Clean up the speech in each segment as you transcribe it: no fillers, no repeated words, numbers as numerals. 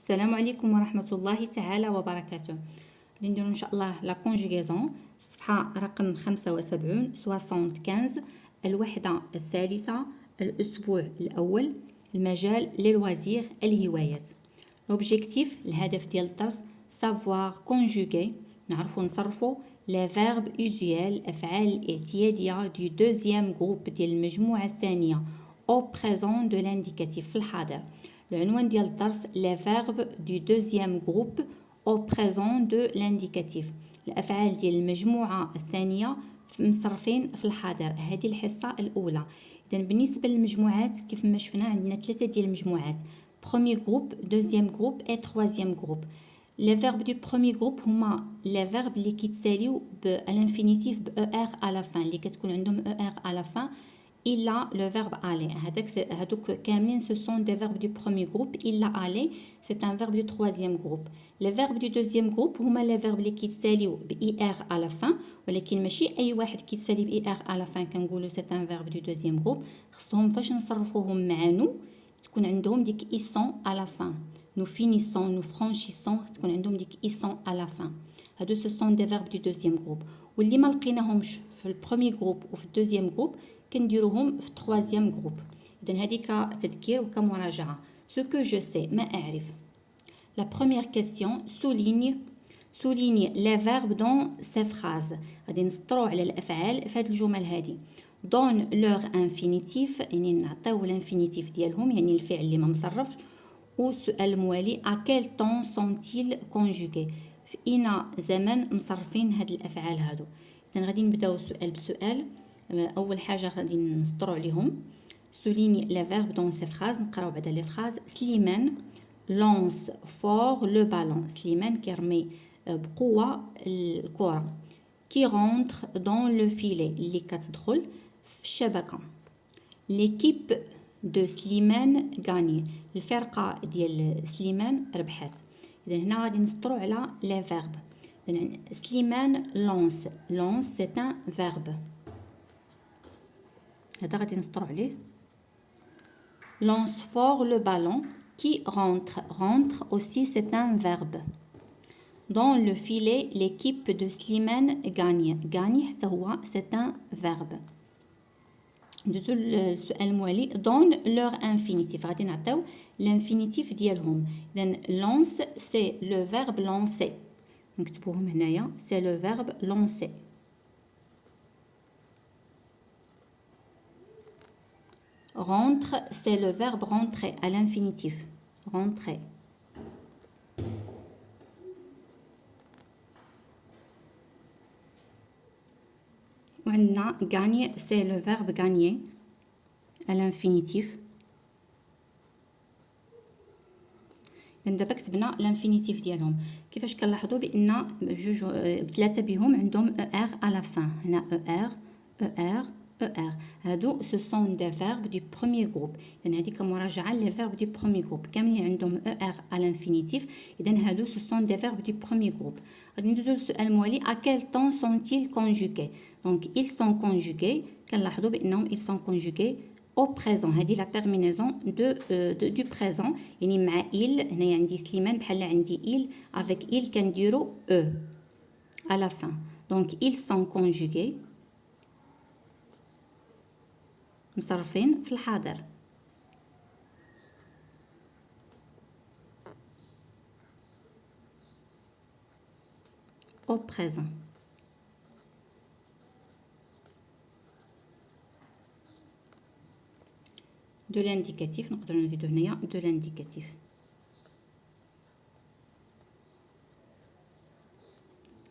السلام عليكم ورحمة الله تعالى وبركاته. غادي نديرو ان شاء الله لا كونجوغيزون صفحة رقم 75 75 الوحدة الثالثة الأسبوع الأول المجال للوزير الهوايات. لوبجيكتيف الهدف ديال الدرس سافوار كونجوغي نعرفو نصرفو لي فيرب اوزيال الأفعال الاعتيادية دو دوزيام جروب ديال المجموعة الثانية au présent de l'indicatif في الحاضر. العنوان ديال الدرس les verbes du deuxième groupe au présent de l'indicatif الأفعال ديال المجموعة الثانية مصرفين في الحاضر. هذه الحصة الأولى. إذن بالنسبة للمجموعات كيف ما شفنا عندنا ثلاثة ديال المجموعات premier groupe, deuxième groupe et troisième groupe. Les verbes du premier groupe هما les verbes اللي كيتساليو بالانفينيتيف ب er à la fin اللي كتكون عندهم er à la fin إلا le verbe aller. هادوك كاملين ce sont des verbes du premier groupe. إلا aller c'est un verbe du troisième groupe. Les verbes du deuxième groupe هما les verbes اللي كيتساليو ب er à la fin ولكن ماشي أي واحد كيتسالي ب er à la fin كنقولو c'est un verbe du deuxième groupe. خصهم فاش نصرفوهم مع nous تكون عندهم ديك ils sont à la fin. Nous finissons, nous franchissons تكون عندهم ديك ils sont à la fin. هادو ce sont des verbes du deuxiم groupe. واللي ما لقيناهمش في البروميي جروب وفي الدوزيام جروب كنديروهم في التروازيام جروب. اذا هذه كتذكير وكمراجعه. ce que je sais ما اعرف. La première question souligne les verbes dans ces phrases. غادي نسطروا على الافعال في هذه الجمل هذه. donne leur infinitif يعني نعطيو الانفينيتيف ديالهم يعني الفعل اللي ما مصرفش. والسؤال الموالي à quel temps sont-ils conjugués في اين زمن مصرفين هاد الافعال هادو. اذا غادي نبداو السؤال بسؤال. اول حاجه غادي نسطروا عليهم souligne les verbes dans ces phrases. نقراو بعدا لي فراز. سليمان lance fort le ballon. سليمان كيرمي بقوه الكره. qui rentre dans le filet اللي كتدخل في الشبكه. l'équipe de سليمان غاني الفرقه ديال سليمان ربحت. اذا هنا غادي نسطروا على لي فيرب. اذا سليمان lance c'est un verbe. هذا غادي نسطروا عليه. lance fort le ballon. qui rentre aussi c'est un verbe. dans le filet l'équipe de سليمان gagne حتى هو c'est un verbe. ندوزو للسؤال الموالي donne leur infinitif. غادي نعطيو الانفينيتيف ديالهم. اذا lance c'est le verbe lancer نكتبوهم هنايا c'est le verbe lancer. rentre c'est le verbe rentrer à l'infinitif rentrer. وعندنا gagner c'est le verbe gagner à l'infinitif. دابا كتبنا الانفينيتيف ديالهم. كيفاش كنلاحظوا بان جوج ثلاثه بهم عندهم er à la fin. هنا er هادو ce sont des verbes du premier groupe. اذا هذه كمراجعه لي verbes du premier groupe كاملين عندهم er à l'infinitif. اذا هادو ce sont des verbes du premier groupe. غادي ندوزو للسؤال الموالي à quel temps sont-ils conjugués. donc ils sont conjugués كنلاحظوا بانهم ils sont conjugués au présent. هذه la terminaison du présent يعني مع il. هنايا عندي سليمان بحال عندي il avec il كنديرو e à la fin. donc ils sont conjugués مصرفين في الحاضر. au présent. de l'indicatif نقدروا نزيدو هنايا de l'indicatif.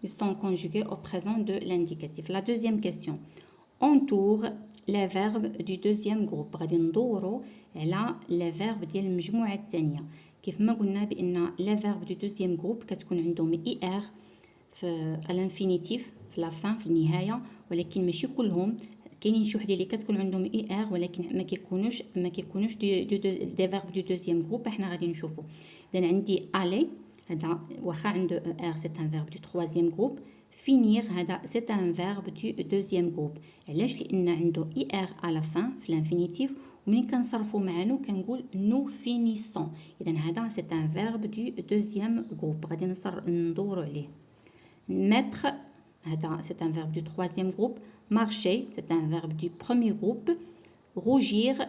ils sont conjugués au présent de l'indicatif. la deuxième question entoure les verbes du deuxième groupe. غادي ندوروا على les verbes ديال المجموعه الثانيه. كيف ما قلنا بان les verbes du deuxième groupe كتكون عندهم er في الانفينيتيف في لا فان في النهايه ولكن ماشي كلهم. كاينين شي وحدين اللي كتكون عندهم er ولكن ما كيكونوش دي فيرب دو دوزيام جروب. احنا غادي نشوفوا. اذا عندي aller هذا واخا عنده er c'est un verbe du troisième groupe. finir هذا c'est un verbe du deuxième groupe. علاش؟ لان عنده er à la fin في الانفينيتيف ومنين كنصرفو مع نو كنقول نو فينيسون. اذا هذا سي ان فيرب دو دوزيام جروب، غادي ندورو عليه. mettre هذا سي ان فيرب دو troisième groupe. marcher سي ان فيرب دو premier groupe. rougir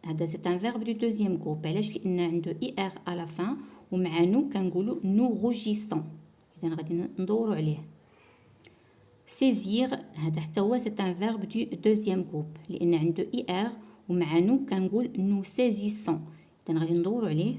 هذا سي ان فيرب دو دوزيام جروب. علاش؟ لان عنده اي ار على فان ومع نو كنقولوا نو روجيسون. اذا غادي ندورو عليه. saisir هذا حتى هو سي ان فيرب دو دوزيام جروب لان عنده اي ار ومع نو كنقول نو سيزيسون. اذا غادي ندورو عليه.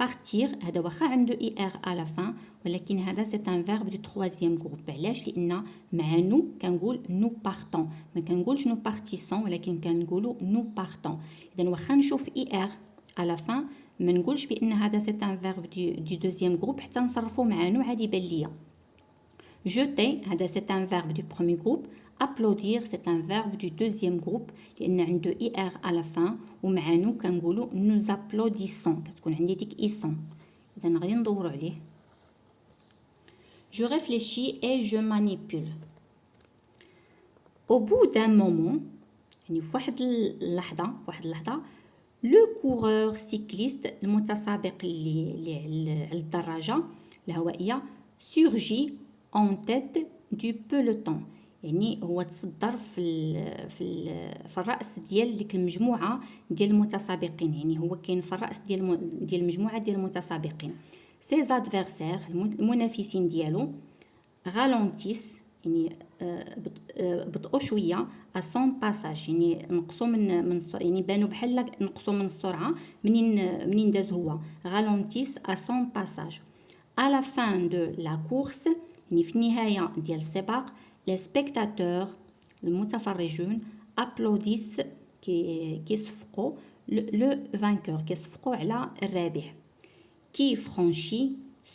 partir هذا واخا عنده اي ار على فان ولكن هذا سي ان فيرب دو troisième جروب. علاش؟ لان مع نو كنقول نو بارتون، ما كنقولش نو بارتيسون ولكن كنقولوا نو بارتون. اذا واخا نشوف اي ار على فان ما نقولش بان هذا سي ان فيرب دو دوزيام جروب حتى نصرفو مع نو عادي يبان ليا. jeter هذا سي ان فيرب دو بروميي جروب. applaudir سي ان فيرب دو دوزيام جروب لان عنده اي ار على فان ومع نو كنقولوا nous applaudissons، كتكون عندي ديك ايسون. اذا غادي ندورو عليه. je réfléchis et je manipule. au bout d'un moment يعني في واحد اللحظه لو كورور سيكليست المتسابق اللي على الدراجه الهوائيه سورجي اون تيت دو بولوتون، يعني هو تصدر في الراس ديال ديك المجموعه ديال المتسابقين، يعني هو كاين في الراس ديال المجموعه ديال المتسابقين. سي زادفيرسير المنافسين ديالو غالونتيس يعني بطئوا شويه اسون باساج، يعني نقصوا من يعني بانوا بحال نقصوا من السرعه منين داز هو. غالونتيس اسون باساج. à la fin de la course يعني في النهايه ديال السباق لي سبيكتاتور المتفرجون applaudissent كيصفقوا لو فانكور، كيصفقوا على الرابح. qui franchit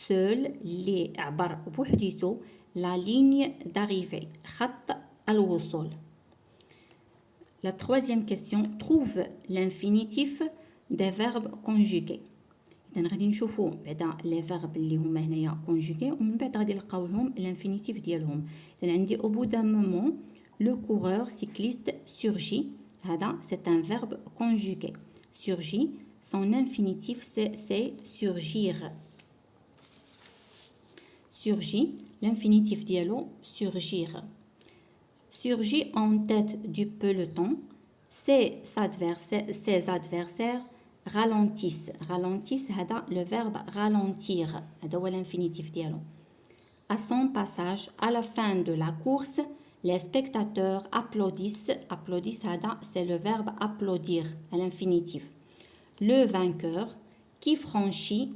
seul اللي عبر بوحديته la ligne d'arrivée خط الوصول. La troisième question trouve l'infinitif des verbes conjugués. إذا غادي نشوفوا بعدا لي فيرب اللي هما هنايا كونجوغي ومن بعد غادي نلقاو لهم الانفينيتيف ديالهم. إذا عندي au bout d'un moment le coureur cycliste surgit هذا c'est un verbe conjugué. surgit son infinitif c'est surgir. surgit l'infinitif ديالو surgir. surgit en tête du peloton. ses adversaires ralentissent هذا le verbe ralentir هذا هو l'infinitif ديالو. à son passage à la fin de la course les spectateurs applaudissent هذا c'est le verbe applaudir à l'infinitif. le vainqueur qui franchit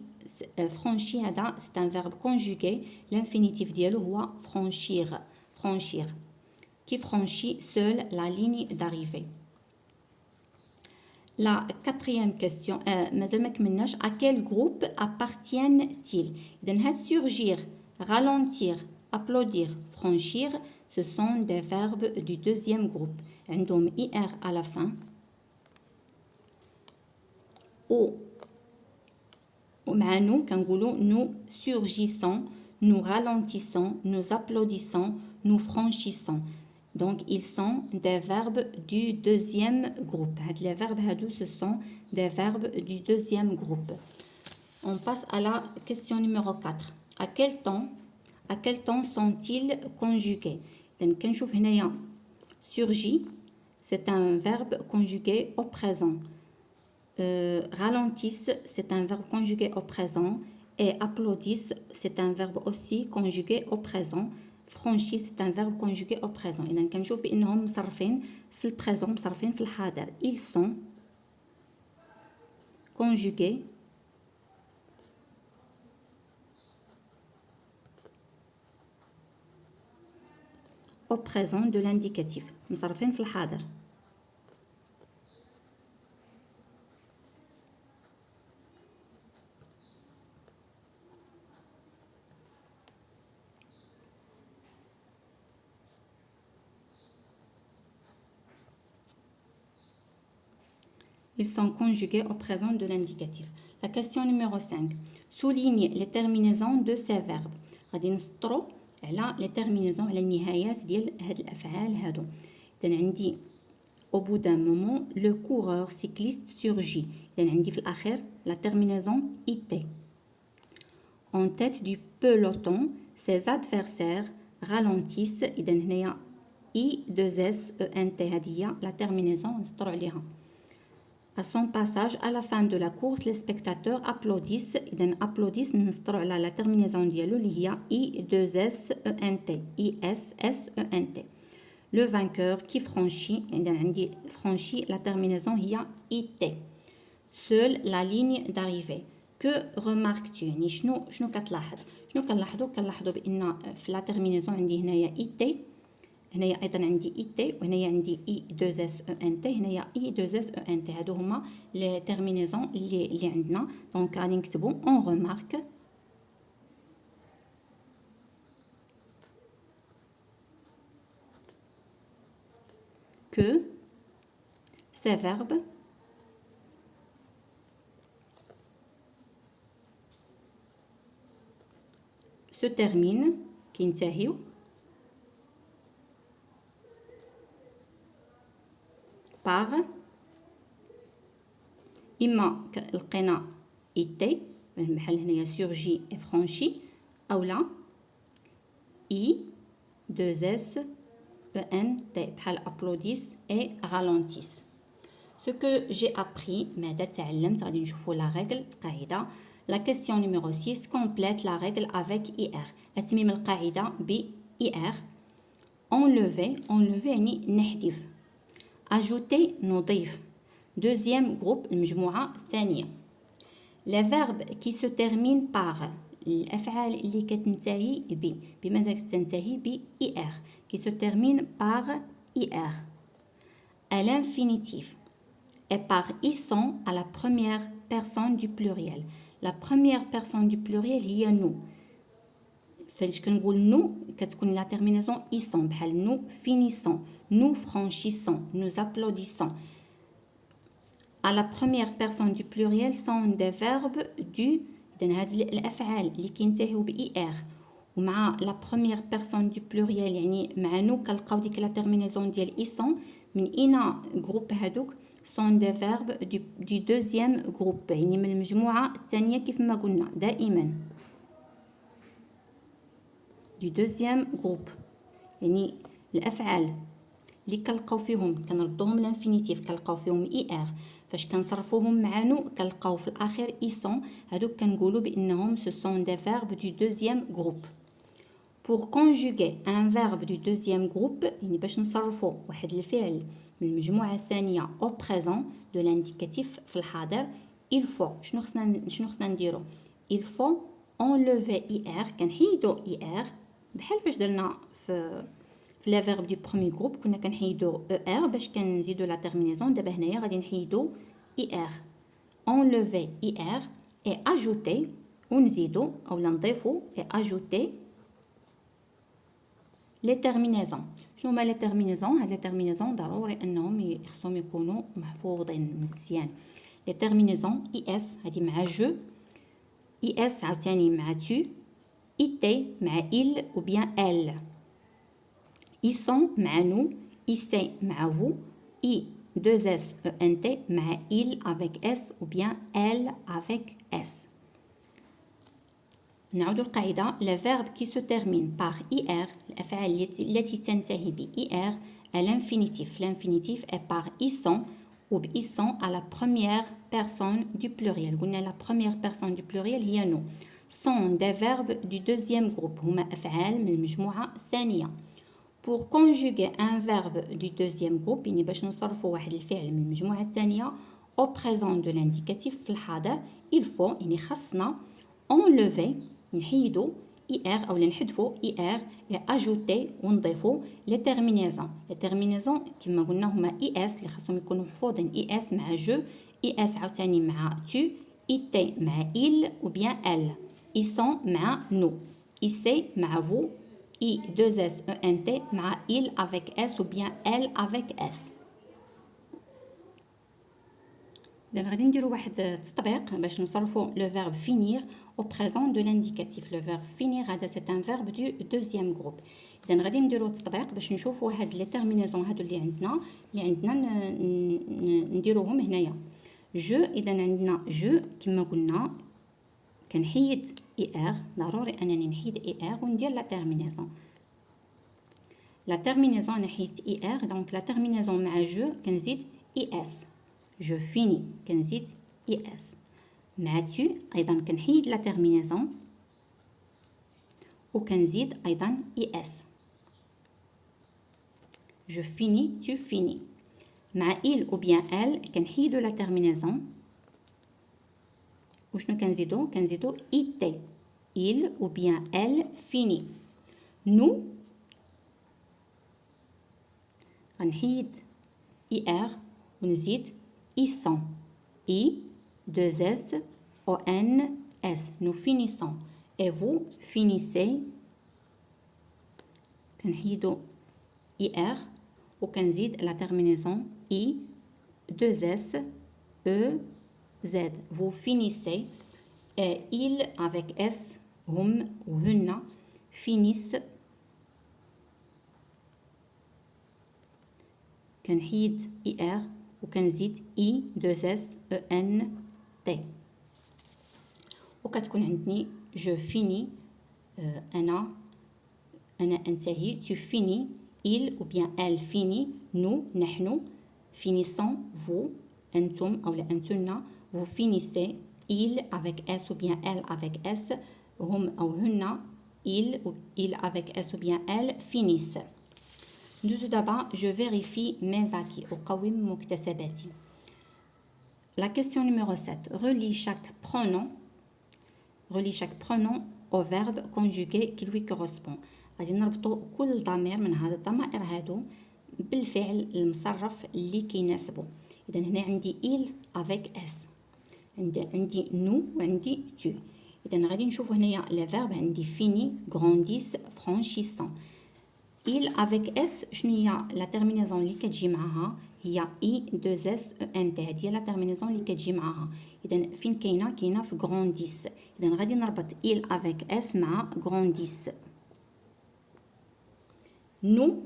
هذا c'est un verbe conjugué l'infinitif ديالو هو franchir qui franchit seul la ligne d'arrivée. La quatrième question مازال ما كملناش. à quel groupe appartiennent-ils؟ إذن هاد surgir, ralentir, applaudir, franchir ce sont des verbes du deuxième groupe. عندهم ir à la fin. ومع nous كنقولوا nous surgissons, nous ralentissons, nous applaudissons, nous franchissons. Donc, ils sont des verbes du deuxième groupe. Les verbes hadou, ce sont des verbes du deuxième groupe. On passe à la question numéro 4. À quel temps sont-ils conjugués? Donc, quand je vois surgit, c'est un verbe conjugué au présent. Ralentissent, c'est un verbe conjugué au présent. Et applaudissent, c'est un verbe aussi conjugué au présent. franchis c'est un verbe conjugué au présent. إذا كنشوف بأنهم مصرفين في البريزون مصرفين في الحاضر. ils sont conjugués au présent de l'indicatif مصرفين في الحاضر. Ils sont conjugués au présent de l'indicatif. La question numéro 5. Souligne les terminaisons de ces verbes. غادي نسطروا على les terminaisons على النهايات ديال هاد الأفعال هادو. إذن عندي au bout d'un moment, le coureur cycliste surgit. يعني عندي في الأخير la terminaison IT. En tête du peloton, ses adversaires ralentissent. إذا هنايا I2S ENT هذه هي la terminaison نسطروا عليها. À son passage, à la fin de la course, les spectateurs applaudissent. إذا applaudissent نسطروا على la terminaison ديالو اللي هي I2S ENT. ISS ENT. Le vainqueur qui franchit, franchit la terminaison هي IT. Seule la ligne d'arrivée. Que remarques-tu؟ يعني شنو كتلاحظ؟ شنو كنلاحظوا بان في لا terminaison عندي هنايا IT، هنايا ايضا عندي IT، وهنايا عندي I2S ENT، هنايا I2S ENT. هادو هما لي terminaison اللي عندنا. دونك غادي نكتبوا on remarque que ces verbes se terminent كينتهيو par إما لقينا IT بحال هنايا surgit et franchi، أو لا I2S ENT بحال applaudissent et ralentissent. Ce que j'ai appris ماذا تعلمت غادي نشوفوا la règle القاعدة. La question numéro 6 complète la règle avec IR. أتميم القاعدة ب IR. enlever يعني نحذف. ajouter نضيف. deuxième groupe المجموعة الثانية. les verbes qui se terminent par الأفعال اللي كتنتهي بماذا كتنتهي ب IR qui se termine par IR à l'infinitif et par issant à la première personne du pluriel. La première personne du pluriel هي nous. فاش كنقول nous كتكون la terminaison issant بحال nous finissons, nous franchissons, nous applaudissons. À la première personne du pluriel sont des verbes du. إذن هاد الأفعال اللي كينتهيو ب IR ومع la première personne du pluriel يعني مع nous كنلقاو ديك la terminaison ديال issant. من أين جروب هادوك؟ sont des verbes du deuxième groupe يعني من المجموعة الثانية كيف ما قلنا دائما du deuxième groupe. يعني الأفعال اللي كنلقاو فيهم كنردوهم لانفينيتيف كنلقاو فيهم IR فاش كنصرفوهم مع نو كنلقاو في الأخير إيسون. هادوك كنقولوا بأنهم ce sont des verbes du deuxième groupe. Pour conjuguer un verbe du deuxième groupe يعني باش نصرفوا واحد الفعل من المجموعة الثانية au présent de l'indicatif في الحاضر il faut شنو خصنا نديرو؟ il faut enlever IR كنحيدو IR بحال فاش درنا في لي فيرب دو بروميي جروب كنا كنحيدو ER باش كنزيدو لا تيرمينيزون. دابا هنايا غادي نحيدو IR enlever IR et ajouter ونزيدو اولا نضيفو et ajouter لي تيرمينيزون. شنو هما لي تيرمينيزون؟ هاد لي تيرمينيزون ضروري انهم خصهم يكونوا محفوظين مزيان. لي تيرمينيزون IS هادي مع جو، IS عاوتاني مع تو، IT مع il ou bien elle. Ils sont مع nous, IC مع vous, I2S ENT مع il avec S ou bien elle avec S. نعود القاعدة. les verbes qui se terminent par IR الأفعال التي تنتهي ب IR à l'infinitif. L'infinitif est par ISON ou ISON à la première personne du pluriel. قلنا la première personne du pluriel هي nous. sont des verbes du deuxième groupe هما أفعال من المجموعة الثانية. Pour conjuguer un verbe du deuxième groupe يعني باش نصرفوا واحد الفعل من المجموعة الثانية au présent de l'indicatif في الحاضر il faut يعني خصنا enlever نحيدو IR أو نحذفو IR et ajouter ونضيفو les terminaisons. les terminaisons كما قلنا هما IS اللي خاصهم يكونوا محفوظين IS مع جو، IS عاوتاني مع tu، IT مع il ou bien elle. ils sont مع nous، IC مع vous، I2S ENT مع il avec S ou bien elle avec S. إذن غادي نديرو واحد التطبيق باش نصرفو le verbe finir au présent de l'indicatif. le verbe finir هذا c'est un verbe du deuxième groupe. اذا غادي نديرو تطبيق باش نشوفوا هاد لي تيرمينيزون هادو اللي عندنا نديروهم هنايا. جو اذا عندنا جو كما قلنا كنحيد اي ار، ضروري انني نحيد اي ار وندير لا تيرمينيزون. لا تيرمينيزون انا حيدت اي ار، دونك لا تيرمينيزون مع جو كنزيد اي اس. جو فيني كنزيد اي اس. مع تو ايضا كنحيد لا تيرمينيزون وكنزيد ايضا اي اس. جو فيني تو فيني. مع il ou bien elle كنحيدو لا تيرمينيزون وشنو كنزيدو اي تي. il ou bien elle finit. nous غنحيد اي ار ونزيد اي سون. اي deux s o n s. nous finissons et vous finissez. كنحيدو اي ار وكنزيد لا تيرمينيزون اي deux s e z. vous finissez. il avec s هم وهن finissent. كنحيد اي ار وكنزيد اي deux s e n t وكتكون عندي جو فيني انا انتهي. tu finis. il ou bien elle finit. nous نحن. finissons vous انتم او انتن. vous finissez. il avec s ou bien elle avec s هم او هن. il avec s ou bien elle finissent. ندوزو دابا je vérifie mes acquis أقوم مكتسباتي. La question numéro 7. Relie chaque pronom au verbe conjugué qui lui correspond. غادي نربطو كل ضمير من هاد الضمائر هادو بالفعل المصرف اللي كيناسبو. اذا هنا عندي il avec s، عندي nous وعندي tu. اذا غادي نشوفو هنايا لي فيرب. عندي fini grandissent franchissant. il avec s شنو هي لا تيرمينيزون اللي كتجي معاها؟ هي اي deux اس ان تي. هادي هي لا تيرمينيزون اللي كتجي معاها. اذا فين كاينه في غرونديس. اذا غادي نربط il avec s مع غرونديس. نو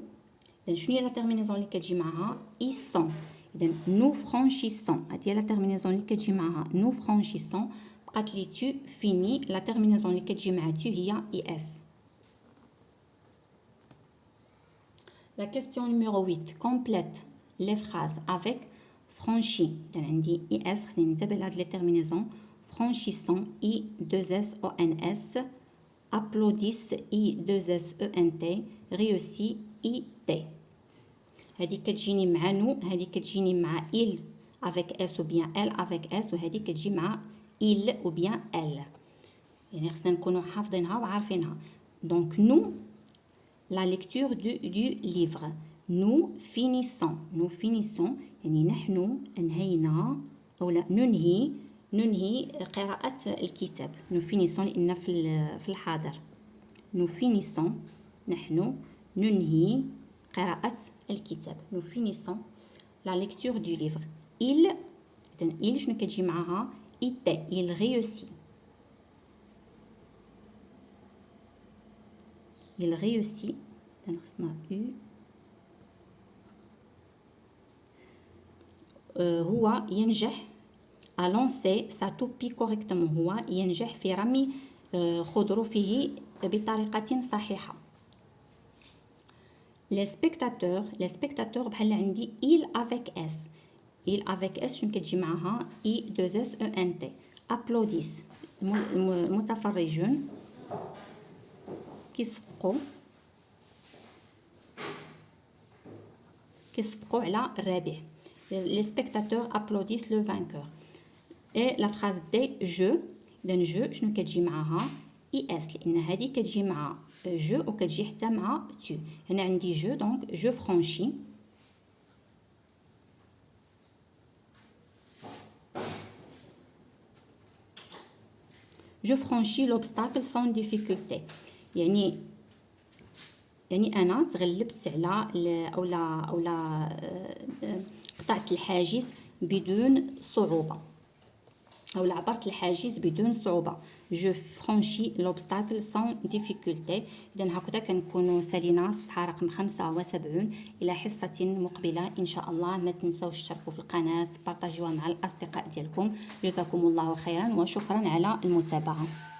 اذا شنو هي لا تيرمينيزون اللي كتجي معاها؟ اي سون. اذا نو فرانشيسون هادي هي لا تيرمينيزون اللي كتجي معاها نو فرانشيسون. بقات لي تو فيني. لا تيرمينيزون اللي كتجي مع تو هي اي اس. La question numéro 8. Complète les phrases avec franchi. إذا عندي IS خصني ننتبه لهاد لي تيرمينيزون. franchissant I 2S O N S. applaudissent I 2S E N T. réussit I T. هادي كتجيني مع نو، هادي كتجيني مع il avec S ou bien elle avec S، وهادي كتجي مع il ou bien elle. يعني خصنا نكونوا حافظينها وعارفينها. donc nous la lecture du livre. nous finissons يعني نحن انهينا او لا ننهي قراءة الكتاب. nous finissons لان في الحاضر. nous finissons نحن ننهي قراءة الكتاب. nous finissons la lecture du livre. il اذا il شنو كتجي معاها؟ il réussit. il réussit. خصنا هو ينجح à lancer sa toupie correctement. هو ينجح في رمي خضروفه بطريقة صحيحة. les spectateurs بحال عندي il avec s شنو كتجي معاها؟ i 2 s e n t. applaudissent المتفرجون كيصفقوا على الرابح. les spectateurs applaudissent le vainqueur. et la phrase D je. اذا je شنو كتجي معاها؟ اس لان هذه كتجي مع جو وكتجي حتى مع tu. هنا عندي جو دونك je franchis. je franchis l'obstacle sans difficulté. يعني انا تغلبت على اولا قطعت الحاجز بدون صعوبه. أو عبرت الحاجز بدون صعوبة. جو فرانشي لوبستاكل سون ديفيكولتي. إذا هكذا كنكونوا سالينا الصفحة رقم 75. إلى حصة مقبلة إن شاء الله. ما تنسوش تشتركوا في القناة، بارطاجيوها مع الأصدقاء ديالكم. جزاكم الله خيرا وشكرا على المتابعة.